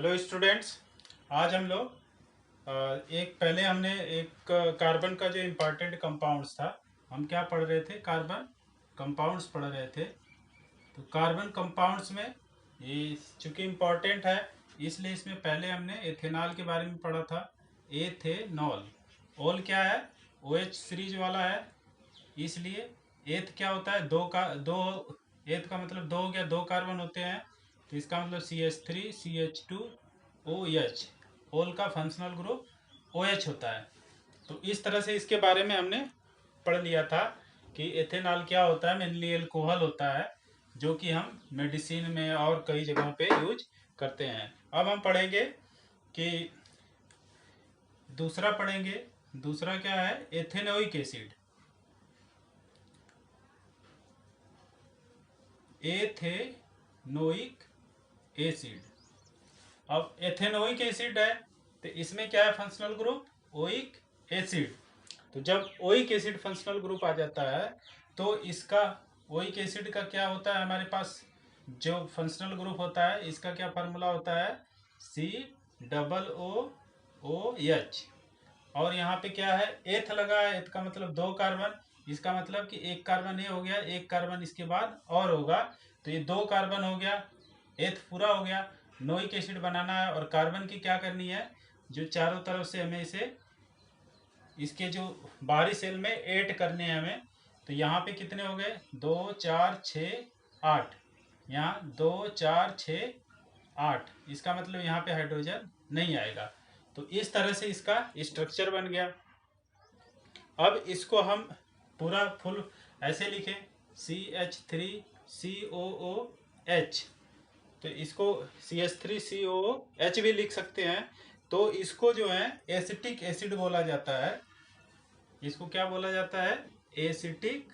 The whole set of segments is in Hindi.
Hello students. आज हम लोग एक पहले हमने एक कार्बन का जो इम्पोर्टेंट कंपाउंड्स था, हम क्या पढ़ रहे थे? कार्बन कंपाउंड्स पढ़ रहे थे। तो कार्बन कंपाउंड्स में ये चूंकि इम्पोर्टेंट है, इसलिए इसमें पहले हमने एथेनॉल के बारे में पढ़ा था। एथेनॉल, ऑल क्या है? OH सीरीज वाला है, इसलिए एथ क्या होता है? दो। एथ का मतलब दो हो गया, दो कार्बन होते हैं, तो इसका मतलब CH3CH2OH। ऑल का फंक्शनल ग्रुप OH होता है। तो इस तरह से इसके बारे में हमने पढ़ लिया था कि एथेनॉल क्या होता है। मेनली एल्कोहल होता है, जो कि हम मेडिसिन में और कई जगहों पे यूज करते हैं। अब हम पढ़ेंगे कि दूसरा पढ़ेंगे। दूसरा क्या है? Ethanoic acid. Ethanoic acid. अब एथेनोइक एसिड है, तो इसमें क्या है? Functional group oic acid. तो जब ओइक एसिड फंक्शनल ग्रुप आ जाता है, तो इसका ओइक एसिड का क्या होता है? हमारे पास जो फंक्शनल ग्रुप होता है, इसका क्या फार्मूला होता है? COOH। और यहाँ पे क्या है? एथ लगा है। एथ का मतलब दो कार्बन, इसका मतलब कि एक कार्बन ये हो गया, एक कार्बन इसके बाद और होगा, तो ये दो कार्बन हो गया, एथ पूरा हो गया। नोइक एसिड बनाना है और कार्बन की क्या करनी है? जो चारों तरफ से हमें इसे इसके जो बाहरी सेल में ऐड करने हैं हमें। तो यहाँ पे कितने हो गए? 2 4 6 8। यहाँ 2 4 6 8, इसका मतलब यहाँ पे हाइड्रोजन नहीं आएगा। तो इस तरह से इसका स्ट्रक्चर बन गया। अब इसको हम पूरा फुल ऐसे लिखें, CH3COOH। तो इसको CH3COOH भी लिख सकते हैं। तो इसको जो है एसिटिक एसिड बोला जाता है। इसको क्या बोला जाता है? Acetic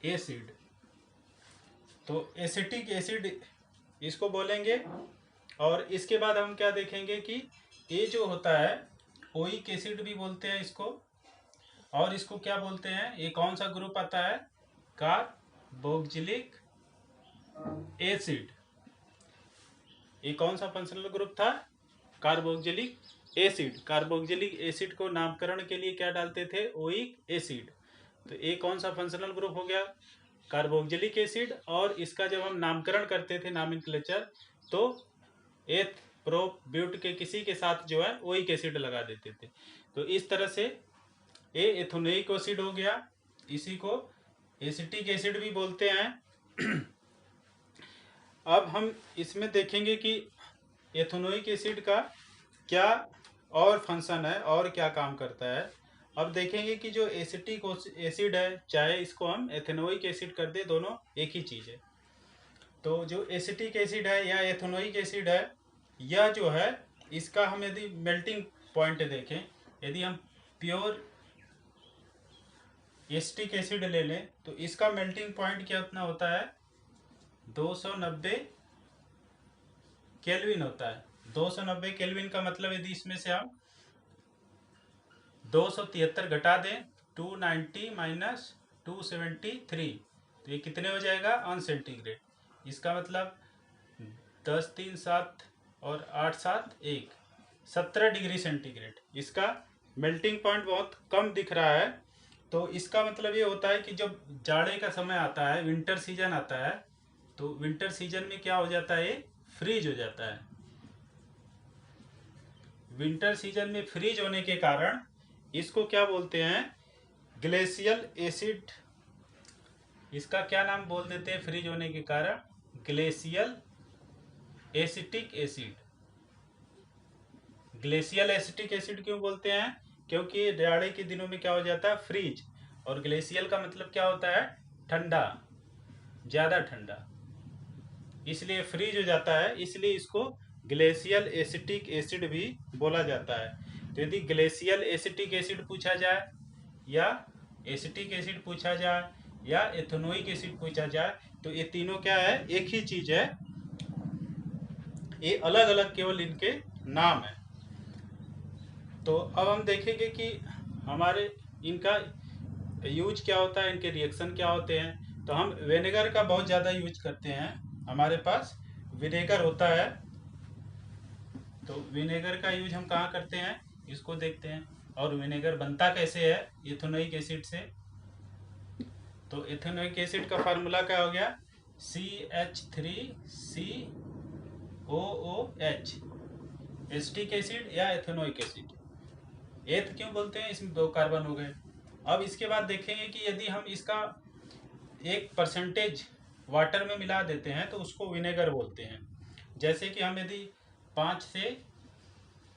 acid. तो एसिटिक एसिड इसको बोलेंगे। और इसके बाद हम क्या देखेंगे कि ये जो होता है, ओइक एसिड भी बोलते हैं इसको। और इसको क्या बोलते हैं? ये कौन सा ग्रुप आता है? Carboxylic acid. ये कौन सा फंक्शनल ग्रुप था? Carboxylic acid. कार्बोक्जिलिक एसिड को नामकरण के लिए क्या डालते थे? Oic acid. तो ये कौन सा फंक्शनल ग्रुप हो गया? Carboxylic acid. और इसका जब हम नामकरण करते थे, नॉमेनक्लेचर, तो एथ प्रोप ब्यूट के किसी के साथ जो है ओइक एसिड लगा देते थे। तो इस तरह से ये एथोनोइक एसिड हो गया। इसी को एसिटिक एसिड भी बोलते हैं। अब हम इसमें देखेंगे कि एथोनोइक एसिड का क्या और फंक्शन है और क्या काम करता है। अब देखेंगे कि जो एसिटिक एसिड है, चाहे इसको हम एथेनोइक एसिड कर दे, दोनों एक ही चीज़ है। तो जो एसिटिक एसिड है या एथेनोइक एसिड है, यह जो है, इसका हम यदि मेल्टिंग पॉइंट देखें, यदि हम प्योर एसिटिक एसिड ले लें, तो इसका मेल्टिंग पॉइंट क्या उतना होता है? 290 केल्विन होता है। 290 केल्विन का मतलब यदि इसमें से हम 273 घटा दें, 290 माइनस 273, तो ये कितने हो जाएगा? On centigrade. इसका मतलब 10 3 7 और 8 7 1, 17 डिग्री सेंटीग्रेड। इसका मेल्टिंग पॉइंट बहुत कम दिख रहा है। तो इसका मतलब ये होता है कि जब जाड़े का समय आता है, विंटर सीजन आता है, तो विंटर सीजन में क्या हो जाता है? ये फ्रीज हो जाता है। विंटर सीजन में फ्रीज होने के कारण इसको क्या बोलते हैं? Glacial acid. इसका क्या नाम बोल देते हैं फ्रीज होने के कारण? Glacial acetic acid. Glacial acetic acid क्यों बोलते हैं? क्योंकि जाड़े के दिनों में क्या हो जाता है? फ्रीज। और ग्लेशियल का मतलब क्या होता है? ठंडा, ज़्यादा ठंडा, इसलिए फ्रीज हो जाता है। इसलिए इसको ग्लेशियल एसिटिक एसिड भी बोला जाता है। तो यदि ग्लेशियल एसिटिक एसिड पूछा जाए, या एसिटिक एसिड पूछा जाए, या एथेनोइक एसिड पूछा जाए, तो ये तीनों क्या है? एक ही चीज़ है। ये अलग अलग केवल इनके नाम है। तो अब हम देखेंगे कि हमारे इनका यूज क्या होता है, इनके रिएक्शन क्या होते हैं। तो हम विनेगर का बहुत ज़्यादा यूज करते हैं। हमारे पास विनेगर होता है, तो विनेगर का यूज हम कहाँ करते हैं इसको देखते हैं। और विनेगर बनता कैसे है इथेनोइक एसिड से। तो इथेनोइक एसिड का फार्मूला क्या हो गया CH3COOH, एसिटिक एसिड या इथेनोइक एसिड। एथ क्यों बोलते हैं, इसमें 2 कार्बन हो गए। अब इसके बाद देखेंगे कि यदि हम इसका 1% वाटर में मिला देते हैं तो उसको विनेगर बोलते हैं। जैसे कि हम यदि 5 से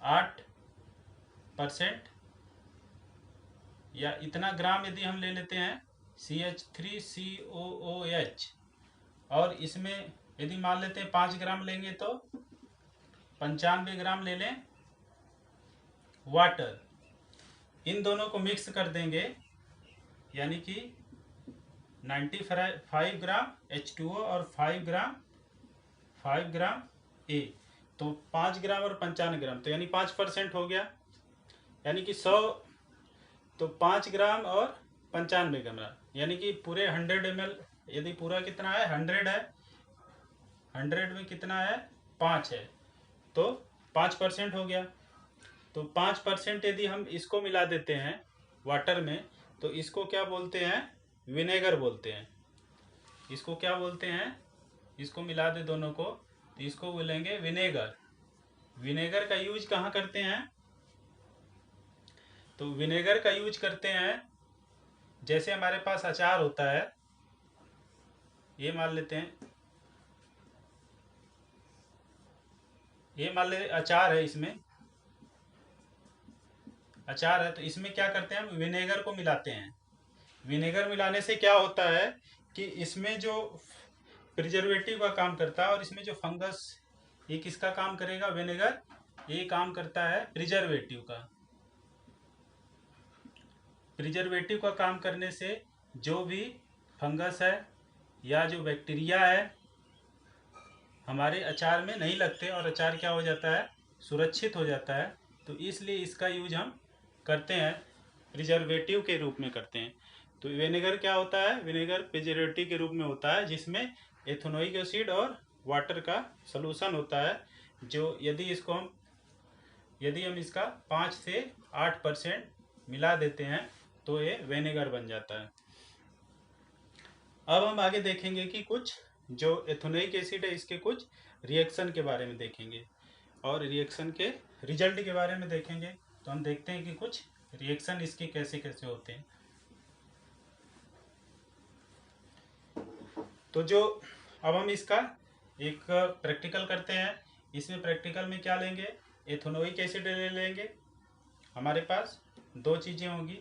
8% या इतना ग्राम यदि हम ले लेते हैं CH3COOH, और इसमें यदि मान लेते हैं 5 ग्राम लेंगे तो 95 ग्राम ले लें वाटर। इन दोनों को मिक्स कर देंगे यानी कि 95 ग्राम H2O और 5 ग्राम A, तो 5 ग्राम और 95 ग्राम, तो यानी 5% हो गया, यानी कि 100, तो 5 ग्राम और 95 ग्राम, यानी कि पूरे 100 ml, यदि पूरा कितना है 100 है, 100 में कितना है 5 है, तो 5% हो गया। तो 5% यदि हम इसको मिला देते हैं वाटर में तो इसको क्या बोलते हैं विनेगर बोलते हैं। इसको क्या बोलते हैं, इसको मिला दे दोनों को तो इसको बोलेंगे विनेगर। विनेगर का यूज कहाँ करते हैं, तो विनेगर का यूज करते हैं जैसे हमारे पास अचार होता है, ये मान लेते हैं, ये मान ले अचार है, इसमें अचार है तो इसमें क्या करते हैं हम विनेगर को मिलाते हैं। विनेगर मिलाने से क्या होता है कि इसमें जो प्रिजर्वेटिव का काम करता है और इसमें जो फंगस, ये किसका काम करेगा विनेगर, ये काम करता है प्रिजर्वेटिव का। प्रिजर्वेटिव का काम करने से जो भी फंगस है या जो बैक्टीरिया है हमारे अचार में नहीं लगते और अचार क्या हो जाता है सुरक्षित हो जाता है। तो इसलिए इसका यूज हम करते हैं प्रिजर्वेटिव के रूप में करते हैं। तो विनेगर क्या होता है, विनेगर प्रिजर्वेटिव के रूप में होता है जिसमें एथेनोइक एसिड और वाटर का सलूशन होता है, जो यदि हम इसका 5 से 8% मिला देते हैं तो ये विनेगर बन जाता है। अब हम आगे देखेंगे कि कुछ जो एथेनोइक एसिड है इसके कुछ रिएक्शन के बारे में देखेंगे और रिएक्शन के रिजल्ट के बारे में देखेंगे। तो हम देखते हैं कि कुछ रिएक्शन इसके कैसे कैसे होते हैं। तो जो अब हम इसका एक प्रैक्टिकल करते हैं। इसमें प्रैक्टिकल में क्या लेंगे, एथेनोइक एसिड ले लेंगे, हमारे पास 2 चीज़ें होंगी।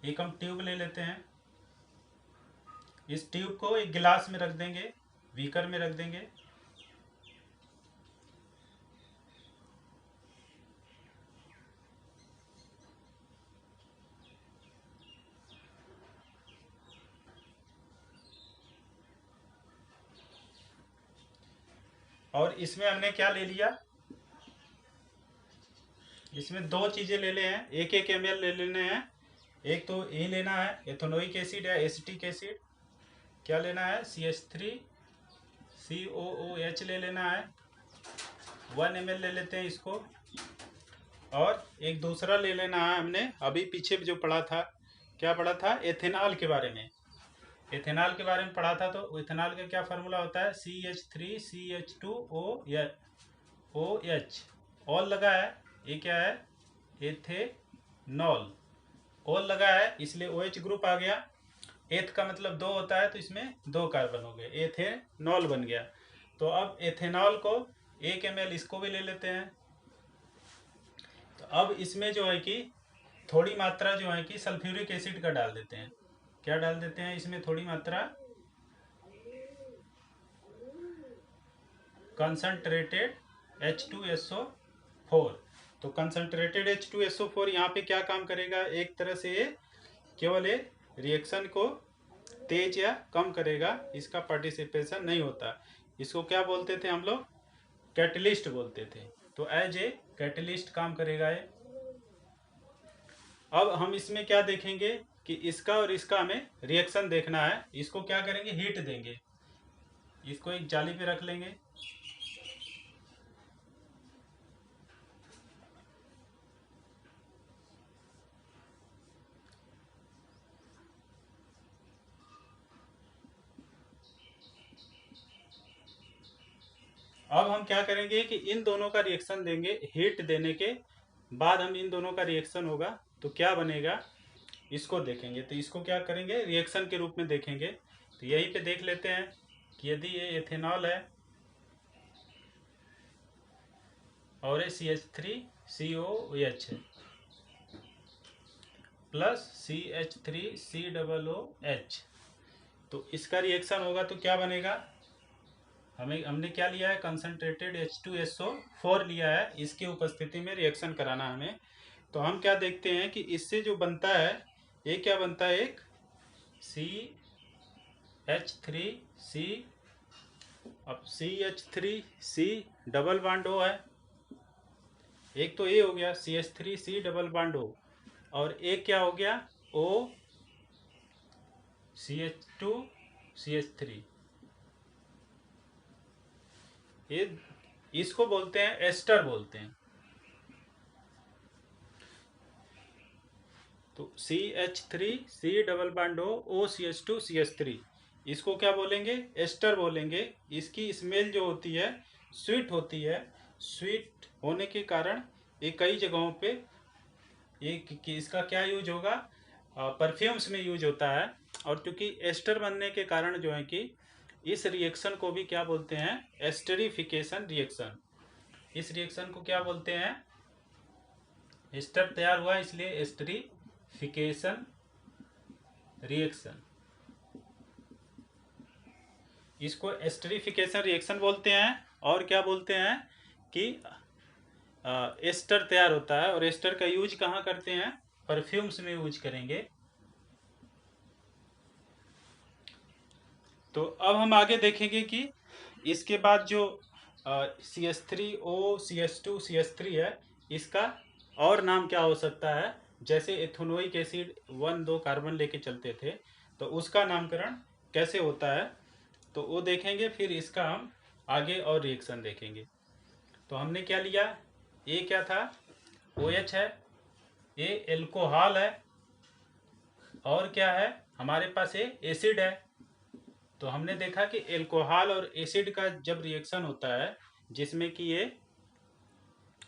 एक हम ट्यूब ले लेते हैं, इस ट्यूब को एक गिलास में रख देंगे, बीकर में रख देंगे, और इसमें हमने क्या ले लिया, इसमें 2 चीज़ें ले ले हैं, 1-1 ml ले लेने हैं। एक तो ये लेना है एथेनोइक एसिड या एसिटिक एसिड, क्या लेना है CH3COOH ले लेना है, 1 ml ले लेते हैं इसको। और एक दूसरा ले लेना है, हमने अभी पीछे जो पढ़ा था, क्या पढ़ा था एथेनॉल के बारे में, एथेनॉल के बारे में पढ़ा था। तो एथेनॉल का क्या फार्मूला होता है CH3CH2OH, ऑल लगा है, ये क्या है एथेनॉल, ऑल लगा है इसलिए OH ग्रुप आ गया। एथ का मतलब 2 होता है तो इसमें 2 कार्बन हो गए, एथेनॉल बन गया। तो अब एथेनॉल को 1 ml इसको भी ले लेते हैं। तो अब इसमें जो है कि थोड़ी मात्रा जो है कि सल्फ्यूरिक एसिड का डाल देते हैं। क्या डाल देते हैं इसमें थोड़ी मात्रा कंसंट्रेटेड H2SO4। तो कंसंट्रेटेड H2SO4 यहाँ पे क्या काम करेगा, एक तरह से ये केवल ये रिएक्शन को तेज या कम करेगा, इसका पार्टिसिपेशन नहीं होता। इसको क्या बोलते थे हम लोग, कैटलिस्ट बोलते थे। तो एज ए कैटलिस्ट काम करेगा ये। अब हम इसमें क्या देखेंगे कि इसका और इसका हमें रिएक्शन देखना है। इसको क्या करेंगे हीट देंगे, इसको एक जाली पे रख लेंगे। अब हम क्या करेंगे कि इन दोनों का रिएक्शन देंगे। हीट देने के बाद हम इन दोनों का रिएक्शन होगा तो क्या बनेगा इसको देखेंगे। तो इसको क्या करेंगे, रिएक्शन के रूप में देखेंगे। तो यहीं पे देख लेते हैं कि यदि ये एथेनॉल है और ये CH3COOH है प्लस CH3COOH, तो इसका रिएक्शन होगा तो क्या बनेगा। हमने क्या लिया है, कंसनट्रेटेड H2SO4 लिया है। इसकी उपस्थिति में रिएक्शन कराना हमें। तो हम क्या देखते हैं कि इससे जो बनता है ये क्या बनता है, एक CH3C, अब CH3C डबल बॉन्ड O है, एक तो ये हो गया CH3C डबल बॉन्ड O, और एक क्या हो गया O CH2CH3। ये इसको बोलते हैं एस्टर बोलते हैं। तो CH3C double bond O CH2CH3, इसको क्या बोलेंगे, एस्टर बोलेंगे। इसकी स्मेल जो होती है स्वीट होती है। स्वीट होने के कारण ये कई जगहों पे इसका क्या यूज होगा, परफ्यूम्स में यूज होता है। और क्योंकि एस्टर बनने के कारण जो है कि इस रिएक्शन को भी क्या बोलते हैं, एस्टरिफिकेशन रिएक्शन। इस रिएक्शन को क्या बोलते हैं, एस्टर तैयार हुआ इसलिए एस्टरिफिकेशन रिएक्शन, इसको एस्टरिफिकेशन रिएक्शन बोलते हैं। और क्या बोलते हैं कि एस्टर तैयार होता है, और एस्टर का यूज कहाँ करते हैं, परफ्यूम्स में यूज करेंगे। तो अब हम आगे देखेंगे कि इसके बाद जो CH3O CH2CH3 है, इसका और नाम क्या हो सकता है। जैसे एथेनोइक एसिड 1-2 कार्बन लेके चलते थे, तो उसका नामकरण कैसे होता है तो वो देखेंगे। फिर इसका हम आगे और रिएक्शन देखेंगे। तो हमने क्या लिया, ये क्या था, OH है, ये एल्कोहल है, और क्या है हमारे पास ये एसिड है। तो हमने देखा कि एल्कोहल और एसिड का जब रिएक्शन होता है, जिसमें कि ये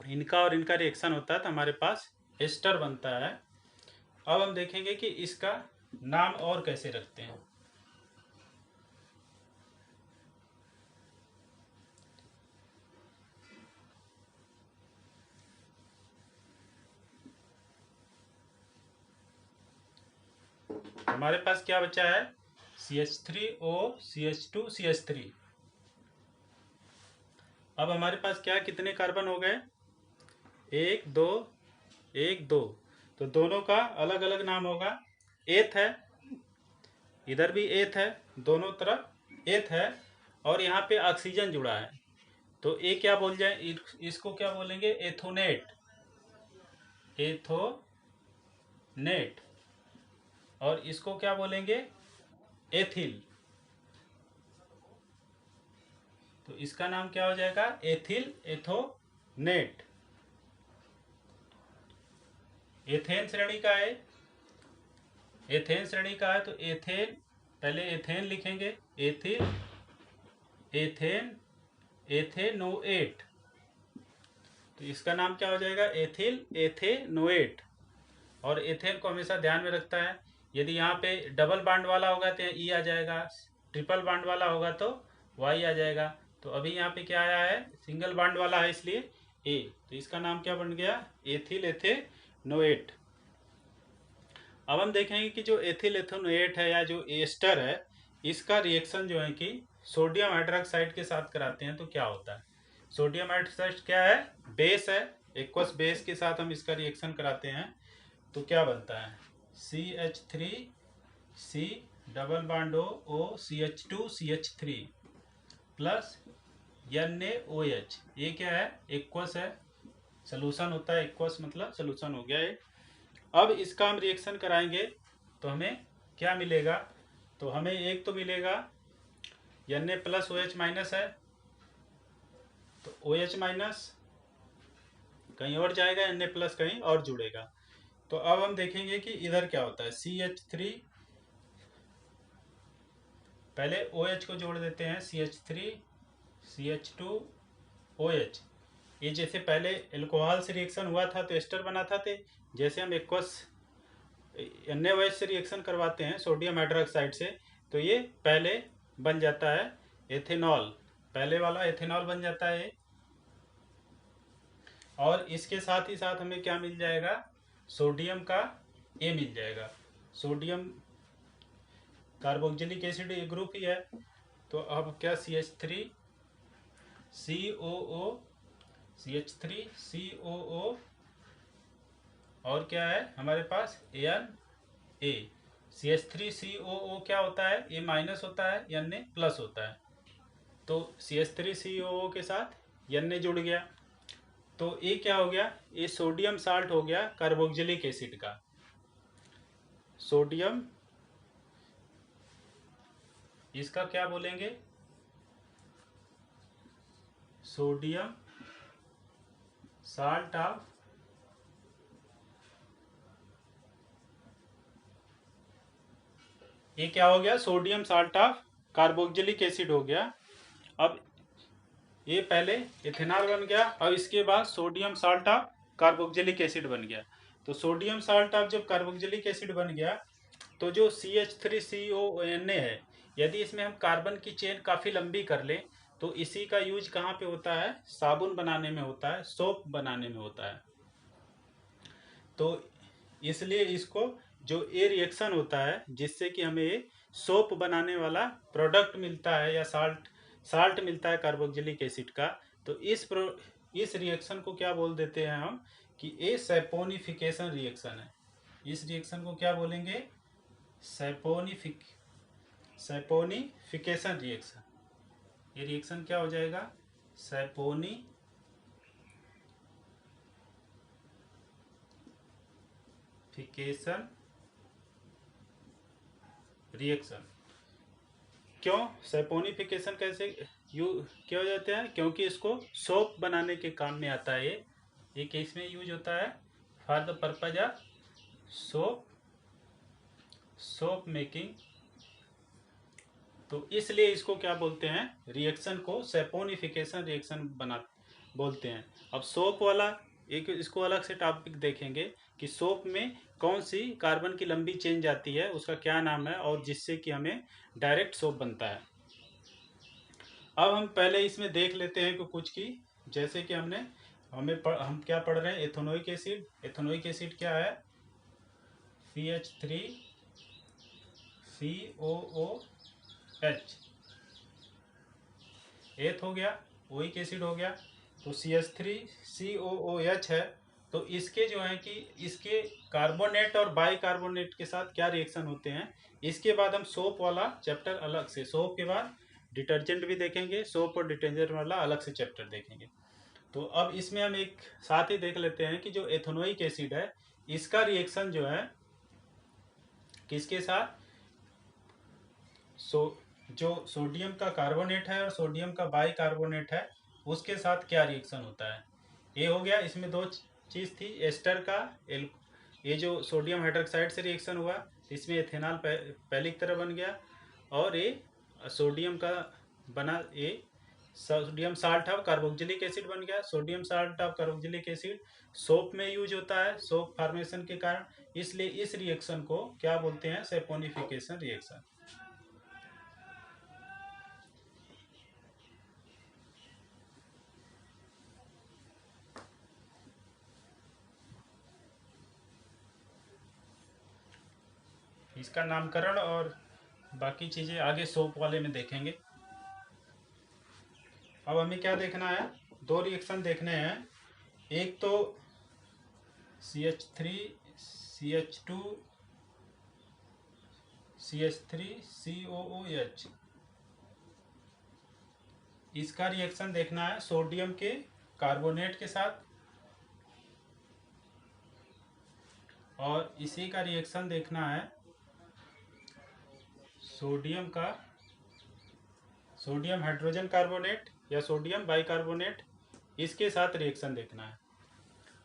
इनका और इनका रिएक्शन होता है, तो हमारे पास एस्टर बनता है। अब हम देखेंगे कि इसका नाम और कैसे रखते हैं। हमारे पास क्या बचा है, CH3O CH2CH3। अब हमारे पास क्या कितने कार्बन हो गए, 1 2 1 2। तो दोनों का अलग अलग नाम होगा। एथ है, इधर भी एथ है, दोनों तरफ एथ है, और यहाँ पे ऑक्सीजन जुड़ा है। तो ये क्या बोल जाए, इसको क्या बोलेंगे, एथोनेट, एथोनेट। और इसको क्या बोलेंगे, एथिल। तो इसका नाम क्या हो जाएगा, एथिल एथोनेट। एथेन श्रेणी का है, एथेन श्रेणी का है, तो एथेन, पहले एथेन लिखेंगे, एथिल एथेन एथेनोएट। तो इसका नाम क्या हो जाएगा, एथिल एथेनोएट। और एथेन को हमेशा ध्यान में रखता है, यदि यहाँ पे डबल बॉन्ड वाला होगा तो ई आ जाएगा, ट्रिपल बॉन्ड वाला होगा तो वाई आ जाएगा। तो अभी यहाँ पे क्या आया है, सिंगल बॉन्ड वाला है इसलिए ए। तो इसका नाम क्या बन गया, एथिल एथेनोएट। अब हम देखेंगे कि जो एथिल एथेनोएट है या जो एस्टर है, इसका रिएक्शन जो है कि सोडियम हाइड्रोक्साइड के साथ कराते हैं तो क्या होता है। सोडियम हाइड्रोक्साइड क्या है, बेस है, एक्वस बेस के साथ हम इसका रिएक्शन कराते हैं तो क्या बनता है, CH3C double bond O CH2CH3 plus NaOH। ये क्या है, एक्वस है, सोल्यूशन होता है, एक्वस मतलब सोल्यूशन हो गया ये। अब इसका हम रिएक्शन कराएंगे तो हमें क्या मिलेगा, तो हमें एक तो मिलेगा Na प्लस OH माइनस है, तो OH माइनस कहीं और जाएगा, Na प्लस कहीं और जुड़ेगा। तो अब हम देखेंगे कि इधर क्या होता है। CH3, पहले OH को जोड़ देते हैं, CH3 CH2 OH। ये जैसे पहले एल्कोहल से रिएक्शन हुआ था तो एस्टर बना था, जैसे हम एक्वस NaOH से रिएक्शन करवाते हैं सोडियम हाइड्रोक्साइड से, तो ये पहले बन जाता है एथेनॉल, पहले वाला एथेनॉल बन जाता है। और इसके साथ ही साथ हमें क्या मिल जाएगा, सोडियम का A मिल जाएगा। सोडियम कार्बोक्सिलिक एसिड ये ग्रुप ही है। तो अब क्या CH3 COO, CH3 COO, और क्या है हमारे पास Na। CH3COO क्या होता है, A माइनस होता है, Na प्लस होता है। तो CH3COO के साथ Na जुड़ गया, तो ये क्या हो गया, ये सोडियम साल्ट हो गया कार्बोक्सिलिक एसिड का। सोडियम, इसका क्या बोलेंगे, सोडियम साल्ट ऑफ ये क्या हो गया, sodium salt of carboxylic acid हो गया। अब ये पहले इथेनॉल बन गया और इसके बाद sodium salt of carboxylic acid बन गया। तो सोडियम साल्ट ऑफ जब कार्बोक्सिलिक एसिड बन गया, तो जो CH3CONA है, यदि इसमें हम कार्बन की चेन काफ़ी लंबी कर लें तो इसी का यूज कहाँ पे होता है, साबुन बनाने में होता है, सोप बनाने में होता है। तो इसलिए इसको जो ये रिएक्शन होता है जिससे कि हमें सोप बनाने वाला प्रोडक्ट मिलता है या साल्ट मिलता है कार्बोक्सिलिक एसिड का, तो इस रिएक्शन को क्या बोल देते हैं हम कि ये सैपोनिफिकेशन रिएक्शन है। इस रिएक्शन को क्या बोलेंगे, सैपोनिफिकेशन रिएक्शन। ये रिएक्शन क्या हो जाएगा, सैपोनिफिकेशन रिएक्शन। क्यों सैपोनिफिकेशन कैसे क्या हो जाते हैं, क्योंकि इसको सोप बनाने के काम में आता है। ये केस में यूज होता है for the purpose of soap making. तो इसलिए इसको क्या बोलते हैं, रिएक्शन को सैपोनिफिकेशन रिएक्शन बोलते हैं। अब सोप वाला एक इसको अलग से टॉपिक देखेंगे कि सोप में कौन सी कार्बन की लंबी चेन जाती है, उसका क्या नाम है, और जिससे कि हमें डायरेक्ट सोप बनता है। अब हम पहले इसमें देख लेते हैं कि कुछ की, जैसे कि हम क्या पढ़ रहे हैं, एथेनोइक एसिड। एथेनोइक एसिड क्या है, CH3COOH, एथ हो गया, ओइक एसिड हो गया। तो CH3COOH है, तो इसके जो है कि इसके कार्बोनेट और बाइकार्बोनेट के साथ क्या रिएक्शन होते हैं, इसके बाद हम सोप वाला चैप्टर अलग से, सोप के बाद डिटर्जेंट भी देखेंगे, सोप और डिटर्जेंट वाला अलग से चैप्टर देखेंगे। तो अब इसमें हम एक साथ ही देख लेते हैं कि जो एथेनोइक एसिड है इसका रिएक्शन जो है किसके साथ, जो सोडियम का कार्बोनेट है और सोडियम का बाइकार्बोनेट है उसके साथ क्या रिएक्शन होता है। ये हो गया, इसमें दो चीज़ थी, एस्टर का ये जो सोडियम हाइड्रोक्साइड से रिएक्शन हुआ इसमें एथेनॉल पहली की तरह बन गया, और ये सोडियम का बना, ये sodium salt of carboxylic acid बन गया। Sodium salt of carboxylic acid soap में यूज होता है सोप फॉर्मेशन के कारण, इसलिए इस रिएक्शन को क्या बोलते हैं, सैपोनिफिकेशन रिएक्शन। इसका नामकरण और बाकी चीज़ें आगे सोप वाले में देखेंगे। अब हमें क्या देखना है, दो रिएक्शन देखने हैं। एक तो CH3 CH2 CH3COOH, इसका रिएक्शन देखना है सोडियम के कार्बोनेट के साथ, और इसी का रिएक्शन देखना है सोडियम का सोडियम हाइड्रोजन कार्बोनेट या सोडियम बाइकार्बोनेट, इसके साथ रिएक्शन देखना है।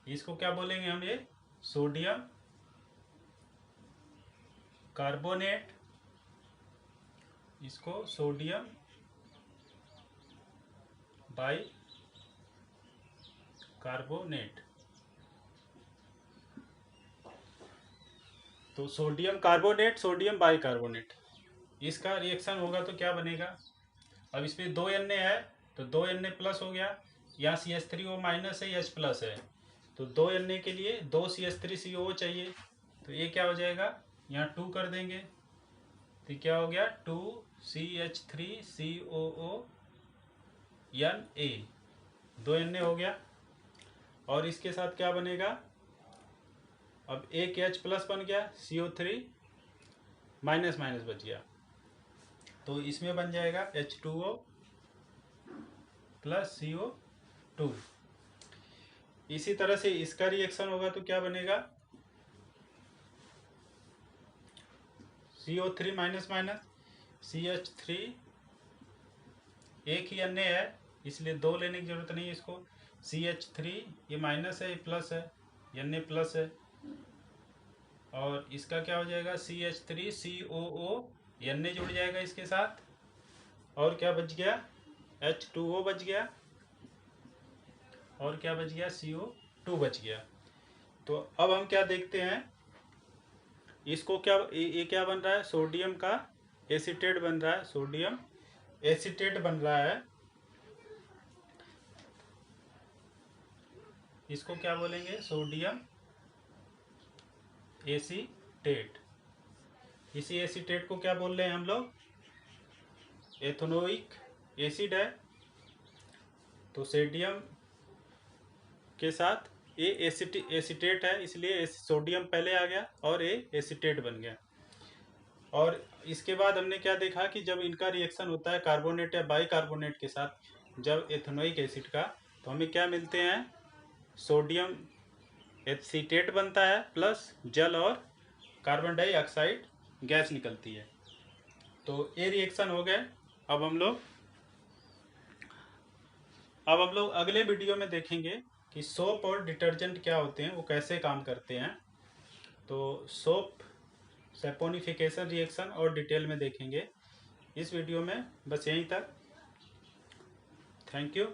इसको क्या बोलेंगे हम, ये सोडियम कार्बोनेट, इसको सोडियम बाई कार्बोनेट। तो सोडियम कार्बोनेट, सोडियम बाइकार्बोनेट, इसका रिएक्शन होगा तो क्या बनेगा। अब इसमें 2 Na है तो 2 Na प्लस हो गया, यहाँ CH3O माइनस है, H प्लस है, तो 2 Na के लिए 2 CH3COO चाहिए, तो ये क्या हो जाएगा, यहाँ 2 कर देंगे, तो क्या हो गया 2 CH3COO Na, 2 Na हो गया। और इसके साथ क्या बनेगा, अब एक H प्लस बन गया, CO3 माइनस माइनस बच गया, तो इसमें बन जाएगा H2O प्लस CO2। इसी तरह से इसका रिएक्शन होगा तो क्या बनेगा, CO3 माइनस माइनस, CH3, एक ही Na है इसलिए 2 लेने की जरूरत नहीं है इसको, CH3 ये माइनस है, ये प्लस है, Na प्लस है, और इसका क्या हो जाएगा CH3COO, Na जुड़ जाएगा इसके साथ, और क्या बच गया H2O बच गया, और क्या बच गया CO2 बच गया। तो अब हम क्या देखते हैं, इसको क्या, ये क्या बन रहा है, सोडियम का एसीटेट बन रहा है, सोडियम एसीटेट बन रहा है, इसको क्या बोलेंगे, सोडियम एसीटेट। इसी एसीटेट को क्या बोल रहे हैं हम लोग, एथेनोइक एसिड है। तो सोडियम के साथ ये एसीटेट है, इसलिए सोडियम पहले आ गया और ये एसीटेट बन गया। और इसके बाद हमने क्या देखा कि जब इनका रिएक्शन होता है कार्बोनेट या बाइकार्बोनेट के साथ, जब एथेनोइक एसिड का, तो हमें क्या मिलते हैं, सोडियम एसीटेट बनता है प्लस जल और कार्बन डाइऑक्साइड गैस निकलती है। तो ये रिएक्शन हो गए। अब हम लोग अगले वीडियो में देखेंगे कि सोप और डिटर्जेंट क्या होते हैं, वो कैसे काम करते हैं। तो सोप सैपोनिफिकेशन रिएक्शन और डिटेल में देखेंगे इस वीडियो में। बस यहीं तक, थैंक यू।